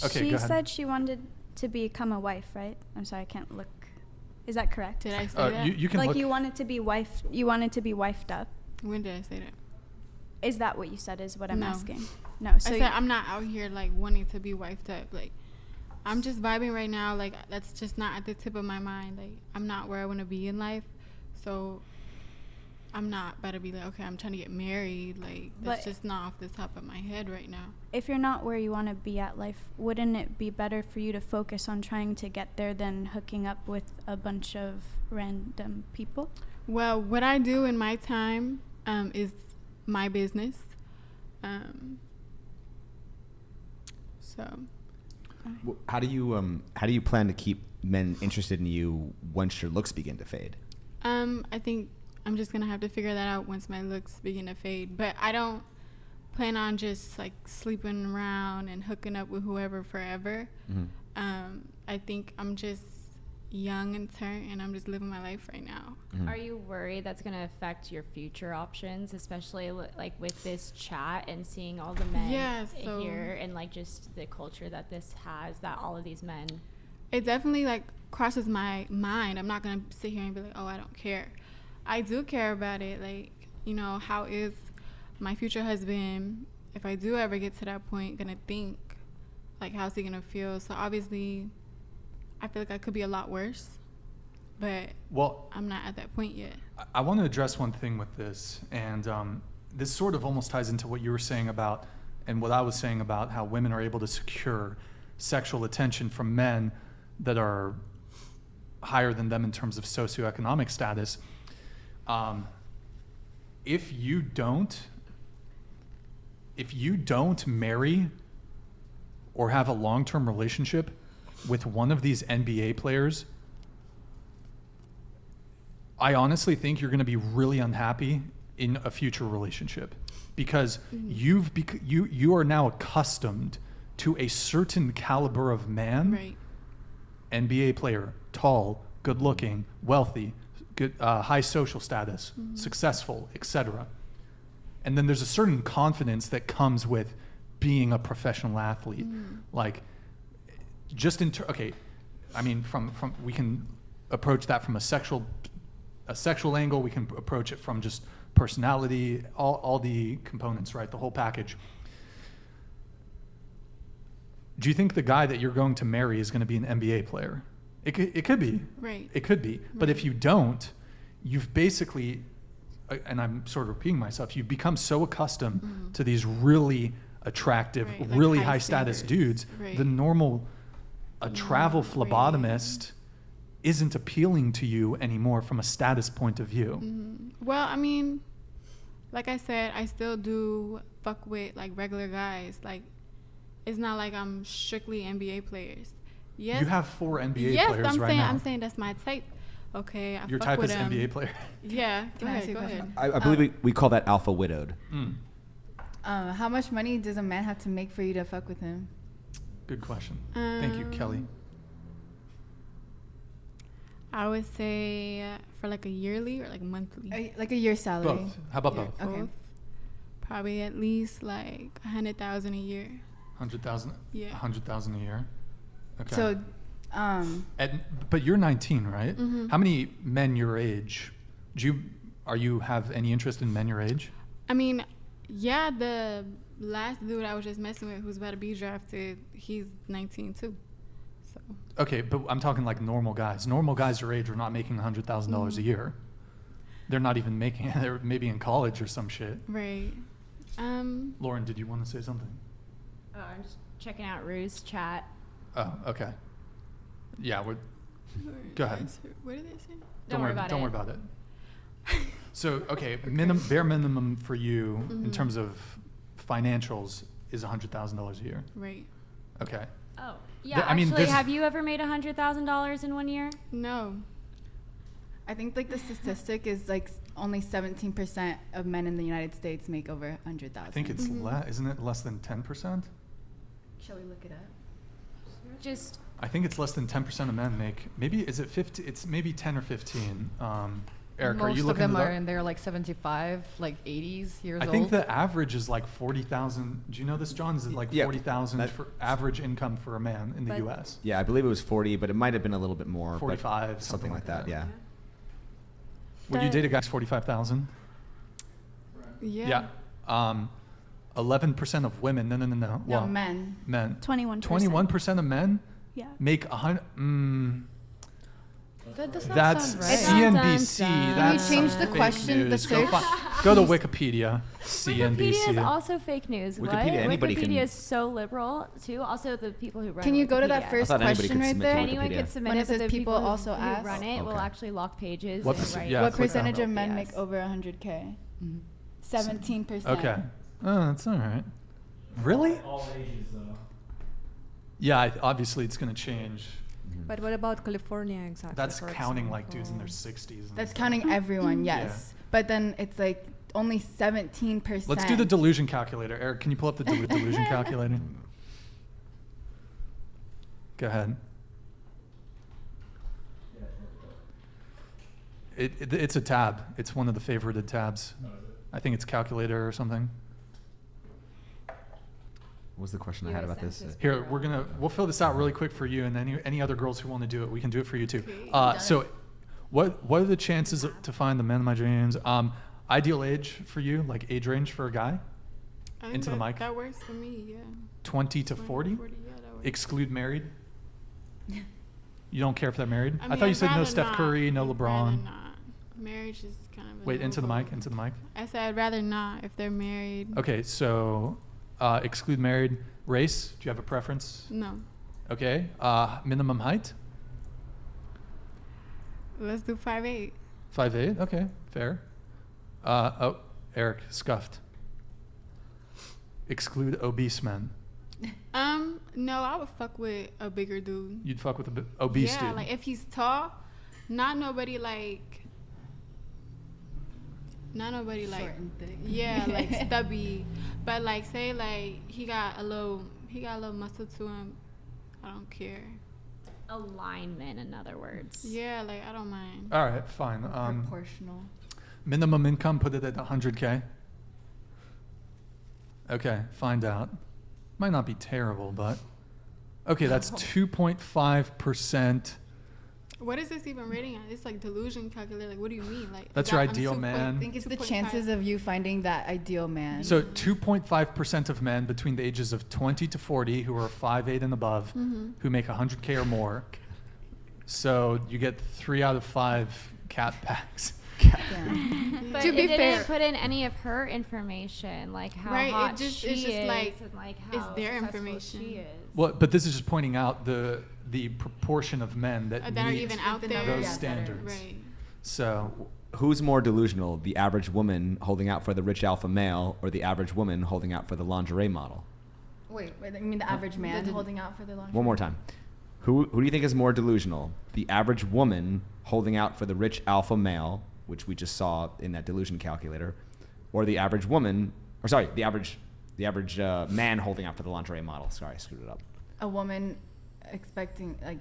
Okay, She go ahead. said she wanted to become a wife, right? I'm sorry, I can't look. Is that correct? Did I say that? You can like look. you wanted to be wifed up. When did I say that? Is that what you said is what I'm No. asking? No. So I said I'm not out here like wanting to be wifed up. Like I'm just vibing right now. Like that's just not at the tip of my mind. Like I'm not where I want to be in life. So I'm not about to be like, okay, I'm trying to get married. Like that's But- just not off the top of my head right now. if you're not where you want to be at life, wouldn't it be better for you to focus on trying to get there than hooking up with a bunch of random people? Well, what I do in my time is my business. So How do you plan to keep men interested in you once your looks begin to fade? I think I'm just gonna have to figure that out once my looks begin to fade. But I don't plan on just like sleeping around and hooking up with whoever forever. Mm-hmm. I think I'm just young and turnt, and I'm just living my life right now. Mm-hmm. Are you worried that's going to affect your future options, especially like with this chat and seeing all the men here and like just the culture that this has, that all of these men? It definitely like crosses my mind. I'm not gonna sit here and be like, oh, I don't care. I do care about it. Like, you know, how is my future husband, if I do ever get to that point, gonna think? Like, how's he gonna feel? So obviously, I feel like I could be a lot worse, but Well, I'm not at that point yet. I want to address one thing with this, and this sort of almost ties into what you were saying about, and what I was saying about how women are able to secure sexual attention from men that are higher than them in terms of socioeconomic status. If you don't marry or have a long-term relationship with one of these NBA players, I honestly think you're going to be really unhappy in a future relationship, because you are now accustomed to a certain caliber of man, Right. NBA player, tall, good-looking, wealthy, good, high social status, successful, etc. And then there's a certain confidence that comes with being a professional athlete. Like, just okay, I mean, from we can approach that from a sexual angle. We can approach it from just personality, all the components, right? The whole package. Do you think the guy that you're going to marry is going to be an NBA player? It could be. Right. It could be. But if you don't, you've basically, and I'm sort of repeating myself, you've become so accustomed to these really attractive, Right, like really high high status standards. dudes. Right. The normal, a travel phlebotomist isn't appealing to you anymore from a status point of view. Well, I mean, like I said, I still do fuck with like regular guys. Like, it's not like I'm strictly NBA players. Yes, You have 4 NBA yes, players I'm right saying now. I'm saying that's my type. Okay, I Your fuck type with is them. NBA player. Yeah, go Can I ask ahead, you a go question? ahead. I believe we call that alpha widowed. How much money does a man have to make for you to fuck with him? Good question. Thank you, Kelly. I would say for like a yearly or like monthly. Like a year salary. Both. How about Yeah, both? Okay. both. Probably at least like 100,000 a year. 100,000. Yeah. 100,000 a year. Okay. So, But you're 19, right? Mm-hmm. How many men your age? Are you have any interest in men your age? I mean, yeah, the last dude I was just messing with who's about to be drafted, he's 19 too. So Okay, but I'm talking like normal guys. Normal guys your age are not making $100,000 a year. They're not even making it. They're maybe in college or some shit. right. Lauren, did you want to say something? Oh, I'm just checking out Rue's chat. Oh, okay. Yeah, go ahead. What did they say? Don't worry about Don't it. worry about it. So, okay, bare minimum for you in terms of financials is $100,000 a year. Right. Okay. Oh, yeah. I mean, actually, there's- have you ever made $100,000 in 1 year? No. I think like the statistic is like only 17% of men in the United States make over 100,000. I think it's isn't it less than 10%? Shall we look it up? Just I think it's less than 10% of men make. Maybe is it 50? It's maybe 10 or 15. Eric, are you Most of looking them it up? are in their like 75, like 80s years I old. think the average is like 40,000. Do you know this, John? Is it like Yeah, 40,000 that- for average income for a man in the But- U.S.? Yeah, I believe it was 40, but it might have been a little bit more. but 45, something like that. Yeah. Would you The- date a guy who's 45,000? Yeah. Yeah. 11% of women. No. No, Well, men. men. 21%. 21% of men Yeah. make 100. That does not That's sound right. CNBC. Dun, dun, dun. That's Can you change some the fake question, the news. Go, search? go to Wikipedia. Wikipedia is CNBC. also fake news. Wikipedia, what? anybody Wikipedia can- is so liberal too. Also, the people who run. Can you go to that Wikipedia. first I thought anybody question could right submit there? to Anyone Wikipedia. could submit When it it, but says the people who also who ask? run it will Okay. actually lock pages What and perc- write. yeah, What click that. percentage of men BS. make over 100K? 17%. Okay. Oh, that's all right. Really? All ages, though. Yeah, obviously it's going to change. But what about California exactly? That's for counting like dudes in their example? 60s. and That's stuff. counting everyone, yes. But then it's like only 17%. Let's do the delusion calculator. Eric, can you pull up the delusion calculator? Go ahead. It's a tab. It's one of the favorited tabs. I think it's calculator or something. What was the question I had about this? Here, we'll fill this out really quick for you, and any other girls who want to do it, we can do it for you too. So, what are the chances to find the man of my dreams? Ideal age for you, like age range for a guy? I think Into the that- mic. That works for me, yeah. 20 to 40? 40, yeah, that works. Exclude married? You don't care if they're married? I mean, thought you I'd said no rather Steph not. Curry, no I'd rather LeBron. not. Marriage is kind of. a Wait, into the no-go. mic, into the mic. I said I'd rather not if they're married. Okay, so exclude married. Race, do you have a preference? No. Okay, minimum height? Let's do 5'8". 5'8", okay, fair. Eric, scuffed. Exclude obese men. No, I would fuck with a bigger dude. You'd fuck with a obese yeah, dude. like if he's tall, not nobody like. Short and thick. Yeah, like stubby, but like say like he got a little muscle to him. I don't care. Alignment, in other words. Yeah, like I don't mind. All right, fine. Proportional. Minimum income, put it at 100K. Okay, find out. Might not be terrible, but okay, that's 2.5%. What is this even rating at? It's like delusion calculator. Like, what do you mean? Like That's is your that- I'm ideal super- man. I think it's the 2.5. chances of you finding that ideal man. So 2.5% of men between the ages of 20 to 40 who are 5'8" and above, who make 100K or more. So you get 3 out of 5 cat packs. Damn. But To it be didn't fair- put in any of her information, like how Right, it hot just- she it's just is like, and like it's how their successful information. she is. Well, but this is just pointing out the proportion of men that That are meet even out there. those Yeah, standards. Right. So Who's more delusional, the average woman holding out for the rich alpha male or the average woman holding out for the lingerie model? Wait, you mean the average man holding out for the lingerie? One more time. Who do you think is more delusional? The average woman holding out for the rich alpha male, which we just saw in that delusion calculator, or the average woman, or sorry, the average man holding out for the lingerie model. Sorry, I screwed it up. A woman expecting, like,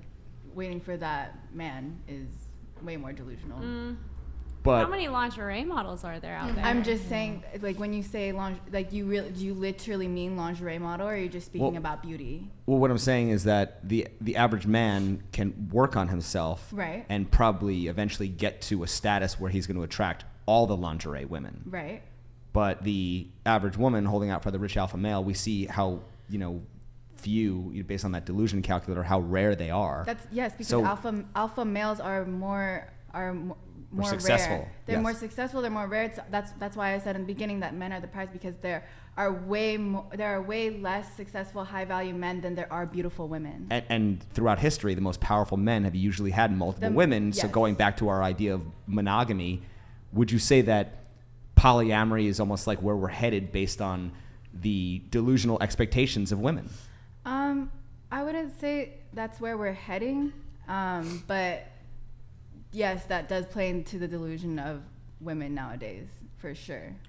waiting for that man is way more delusional. But How many lingerie models are there out there? I'm just saying, like, when you say like, do you literally mean lingerie model, or are you just speaking Well- about beauty? well, what I'm saying is that the average man can work on himself, Right. and probably eventually get to a status where he's going to attract all the lingerie women. Right. But the average woman holding out for the rich alpha male, we see how few, based on that delusion calculator, how rare they are. That's yes, because So- alpha males are more successful, rare. They're yes. more successful. They're more rare. That's why I said in the beginning that men are the prize, because there are way less successful high value men than there are beautiful women. And throughout history, the most powerful men have usually had multiple women. So yes. going back to our idea of monogamy, would you say that polyamory is almost like where we're headed based on the delusional expectations of women? I wouldn't say that's where we're heading, but yes, that does play into the delusion of women nowadays, for sure.